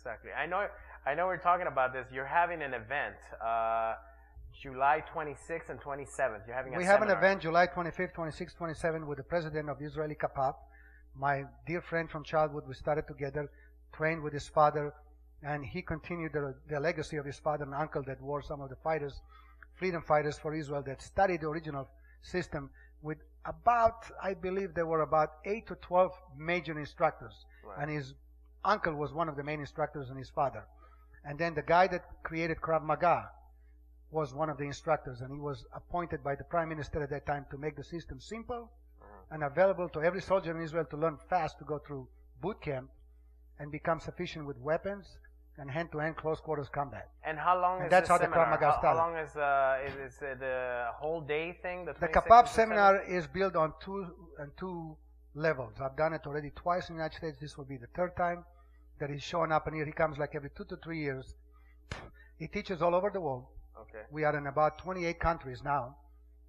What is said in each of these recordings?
exactly. I know we're talking about this. You're having an event, July 26th and 27th. You're having a We have an seminar. event July 25th, 26th, 27th with the president of Israeli Kapap, my dear friend from childhood. We started together, trained with his father, and he continued the legacy of his father and uncle that were some of the fighters, freedom fighters for Israel that studied the original system with about, I believe there were about 8 to 12 major instructors. Right. And his uncle was one of the main instructors and his father. And then the guy that created Krav Maga was one of the instructors, and he was appointed by the prime minister at that time to make the system simple and available to every soldier in Israel to learn fast, to go through boot camp and become sufficient with weapons and hand-to-hand close quarters combat. And how long And is that's the how the seminar? Krav Maga started. How long is the whole day thing? The Kapap seminar is built on two levels. I've done it already twice in the United States. This will be the third time that he's showing up, and here he comes like every 2 to 3 years. He teaches all over the world. Okay. We are in about 28 countries now,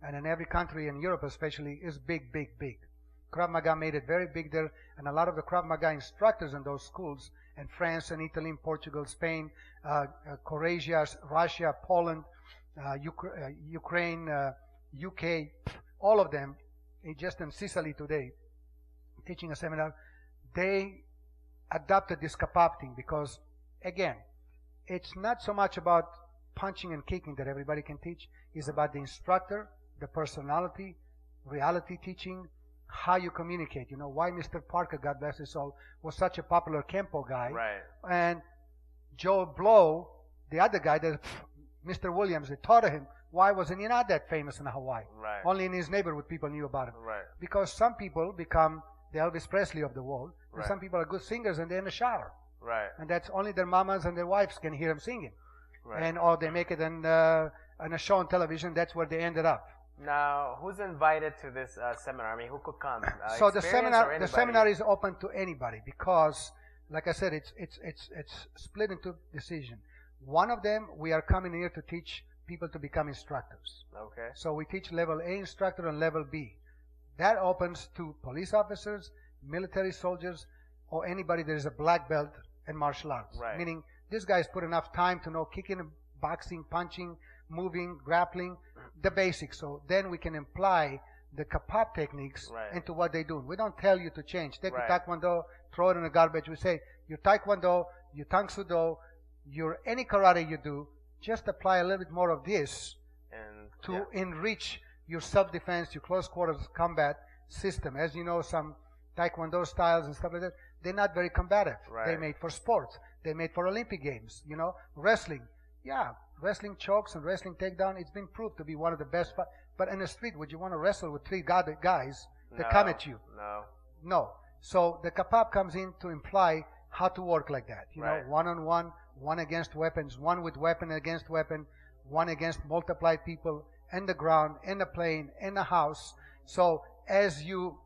and in every country in Europe especially is big, big, big. Krav Maga made it very big there, and a lot of the Krav Maga instructors in those schools in France and Italy, Portugal, Spain, Croatia, Russia, Poland, Ukraine, UK, all of them, just in Sicily today, teaching a seminar, they adopted this Kapap thing because, again, it's not so much about punching and kicking that everybody can teach. It's about the instructor, the personality, reality teaching, how you communicate. You know, why Mr. Parker, God bless his soul, was such a popular Kempo guy. Right. And Joe Blow, the other guy, Mr. Williams, they taught him, why wasn't he not that famous in Hawaii? Right. Only in his neighborhood people knew about him. Right. Because some people become the Elvis Presley of the world, and Right. some people are good singers and they're in the shower. Right. And that's only their mamas and their wives can hear them singing. Right. And or they make it in a show on television. That's where they ended up. Now, who's invited to this seminar? I mean, who could come? So the Experienced or seminar anybody? is open to anybody because, like I said, it's split into decision. One of them, we are coming here to teach people to become instructors. Okay. So we teach level A instructor and level B. That opens to police officers, military soldiers, or anybody that is a black belt in martial arts. Right. Meaning this guy's put enough time to know kicking, boxing, punching, moving, grappling, the basics. So then we can apply the Kapap techniques Right. into what they do. We don't tell you to change. Take Right. your Taekwondo, throw it in the garbage. We say, your Taekwondo, your Tang Soo Do, your any karate you do, just apply a little bit more of this And to enrich your self-defense, your close quarters combat system. As you know, some Taekwondo styles and stuff like that, they're not very combative. Right. They're made for sports. They're made for Olympic Games. You know, wrestling. Yeah, wrestling chokes and wrestling takedown, it's been proved to be one of the best. But in the street, would you want to wrestle with three guys that come at you? No. No. So the Kapap comes in to imply how to work like that. You Right. know, one-on-one, one against weapons, one with weapon against weapon, one against multiplied people in the ground, in the plane, in the house. So as you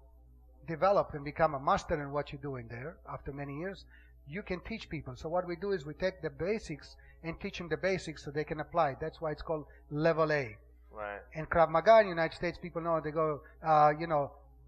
develop and become a master in what you're doing there after many years, you can teach people. So what we do is we take the basics and teach them the basics so they can apply. That's why it's called level A. Right. In Krav Maga in the United States, people know they go,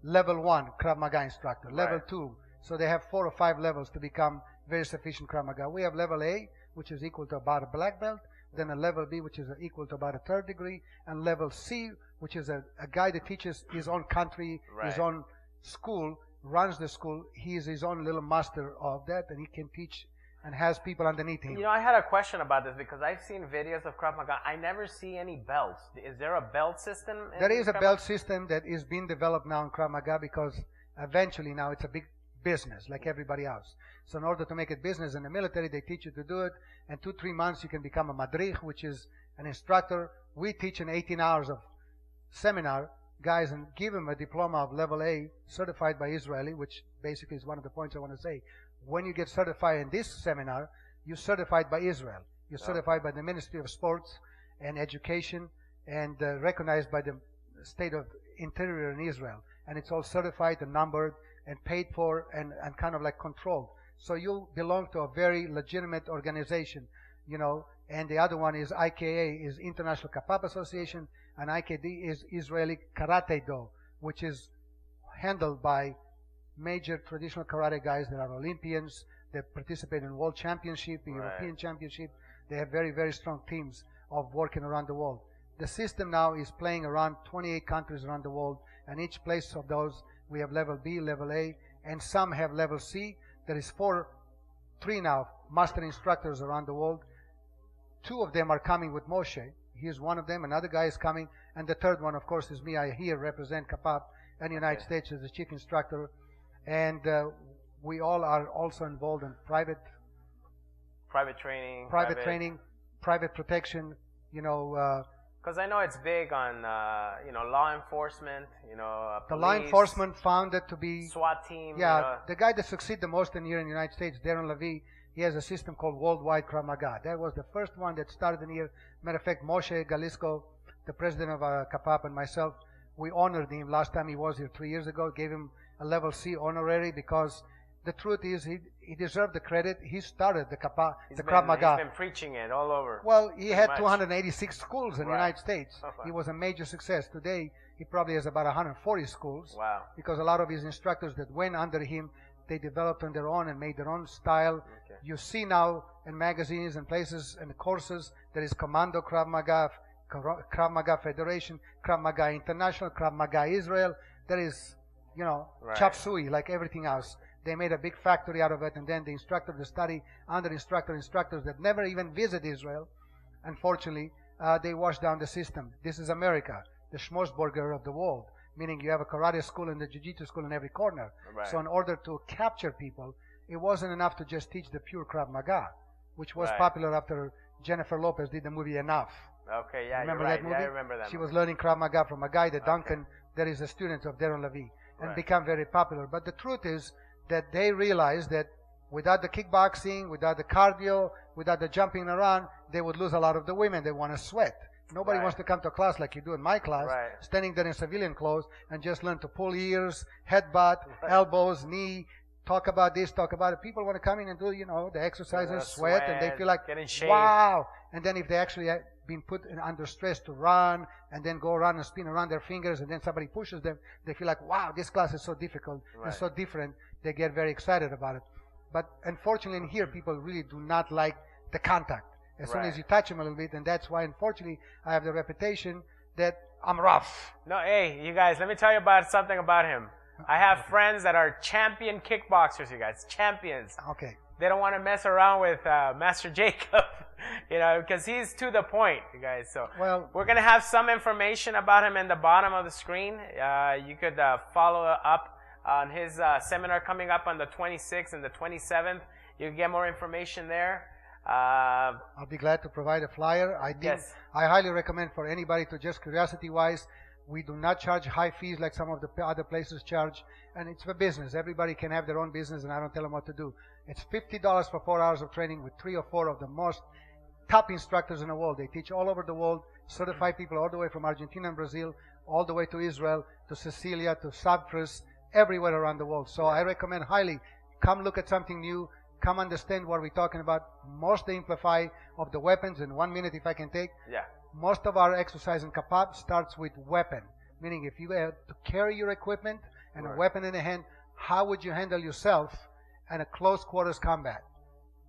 level 1 Krav Maga instructor, level Right. 2. So they have 4 or 5 levels to become very sufficient Krav Maga. We have level A, which is equal to about a black belt, then a level B, which is equal to about a 3rd degree, and level C, which is a guy that teaches his own country, his Right. own school, runs the school. He is his own little master of that, and he can teach and has people underneath him. You know, I had a question about this because I've seen videos of Krav Maga. I never see any belts. Is there a belt system? There is a Krav belt Maga? system that is being developed now in Krav Maga because eventually now it's a big business like everybody else. So in order to make it business in the military, they teach you to do it. And 2-3 months you can become a madrich, which is an instructor. We teach in 18 hours of seminar guys and give them a diploma of level A certified by Israeli, which basically is one of the points I want to say. When you get certified in this seminar, you're certified by Israel. You're certified by the Ministry of Sports and Education and recognized by the State of Interior in Israel. And it's all certified and numbered and paid for and kind of like controlled. So you belong to a very legitimate organization, you know. And the other one is IKA, is International Kapap Association, and IKD is Israeli Karate Do, which is handled by major traditional karate guys that are Olympians, They participate in World Championship, European Championship. They have very, very strong teams of working around the world. The system now is playing around 28 countries around the world, and each place of those, we have level B, level A, and some have level C. There is three now master instructors around the world. 2 of them are coming with Moshe. He's one of them. Another guy is coming, and the third one, of course, is me. I here represent Kapap and United States as the chief instructor, and we all are also involved in private training, private protection. Because I know it's big on law enforcement. The police, law enforcement found it to be SWAT team. Yeah, the guy that succeeded the most here in the United States, Darren Levy. He has a system called Worldwide Krav Maga. That was the first one that started in here. Matter of fact, Moshe Galisko, the president of Kapap, and myself, we honored him last time he was here 3 years ago. Gave him a level C honorary because the truth is he deserved the credit. He started the Krav Maga. He's been preaching it all over. Well, he had 286 schools in the United States. He was a major success. Today, he probably has about 140 schools. Wow. Because a lot of his instructors that went under him, they developed on their own and made their own style. Okay. You see now in magazines and places and courses, there is Commando Krav Maga, Krav Maga Federation, Krav Maga International, Krav Maga Israel. There is, chop suey like everything else. They made a big factory out of it, and then the instructors that study under instructors that never even visit Israel, unfortunately, they wash down the system. This is America, the schmozzburger of the world, meaning you have a karate school and a jiu-jitsu school in every corner. Right. So in order to capture people, it wasn't enough to just teach the pure Krav Maga, which was Right. popular after Jennifer Lopez did the movie Enough. Okay, yeah, Remember you're right. that movie? Yeah, I remember that She movie. was learning Krav Maga from a guy, Duncan, that is a student of Darren Levy, and Right. become very popular. But the truth is that they realized that without the kickboxing, without the cardio, without the jumping around, they would lose a lot of the women. They want to sweat. Nobody Right. wants to come to a class like you do in my class, Right. standing there in civilian clothes and just learn to pull ears, headbutt, Right. elbows, knee, talk about this, talk about it. People want to come in and do, the exercises, sweat, and they feel like, get in shape. wow. And then if they actually have been put under stress to run and then go around and spin around their fingers and then somebody pushes them, they feel like, wow, this class is so difficult and Right. so different. They get very excited about it. But unfortunately in here, people really do not like the contact. As soon Right. as you touch them a little bit, and that's why, unfortunately, I have the reputation that I'm rough. No, hey, you guys, let me tell you about something about him. I have friends that are champion kickboxers, you guys, champions. Okay. They don't want to mess around with Master Jacob, because he's to the point, you guys. So Well, we're going to have some information about him in the bottom of the screen. You could follow up on his seminar coming up on the 26th and the 27th. You can get more information there. I'll be glad to provide a flyer. Yes. I highly recommend for anybody to just curiosity-wise. We do not charge high fees like some of the other places charge, and it's for business. Everybody can have their own business, and I don't tell them what to do. It's $50 for 4 hours of training with 3 or 4 of the most top instructors in the world. They teach all over the world, certified people all the way from Argentina and Brazil, all the way to Israel, to Sicilia, to Cyprus, everywhere around the world. So I recommend highly, come look at something new. Come understand what we're talking about. Most the amplify of the weapons in 1 minute, if I can take. Yeah. Most of our exercise in Kapap starts with weapon. Meaning if you have to carry your equipment and Right. a weapon in the hand, how would you handle yourself in a close quarters combat?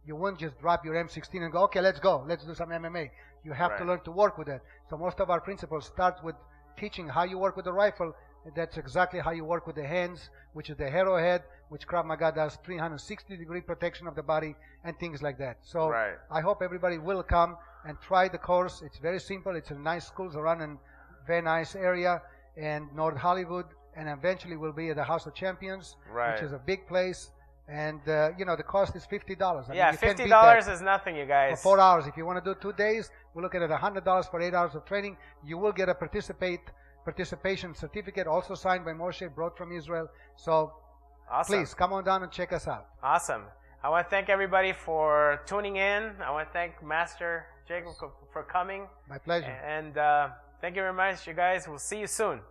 You wouldn't just drop your M16 and go, okay, let's go. Let's do some MMA. You have to Right. learn to work with it. So most of our principles start with teaching how you work with the rifle. That's exactly how you work with the hands, which is the arrowhead, which Krav Maga does 360-degree protection of the body and things like that. So Right. I hope everybody will come and try the course. It's very simple. It's in nice schools around in very nice area and North Hollywood, and eventually we'll be at the House of Champions, Right. which is a big place. And the cost is $50. I mean, Yeah, you can't beat $50 that. is nothing, you For guys. 4 hours. If you want to do 2 days, we're looking at $100 for 8 hours of training. You will get a participation certificate, also signed by Moshe, brought from Israel. So Awesome. please come on down and check us out. Awesome. I want to thank everybody for tuning in. I want to thank Master Jacob for coming. My pleasure. And thank you very much, you guys. We'll see you soon.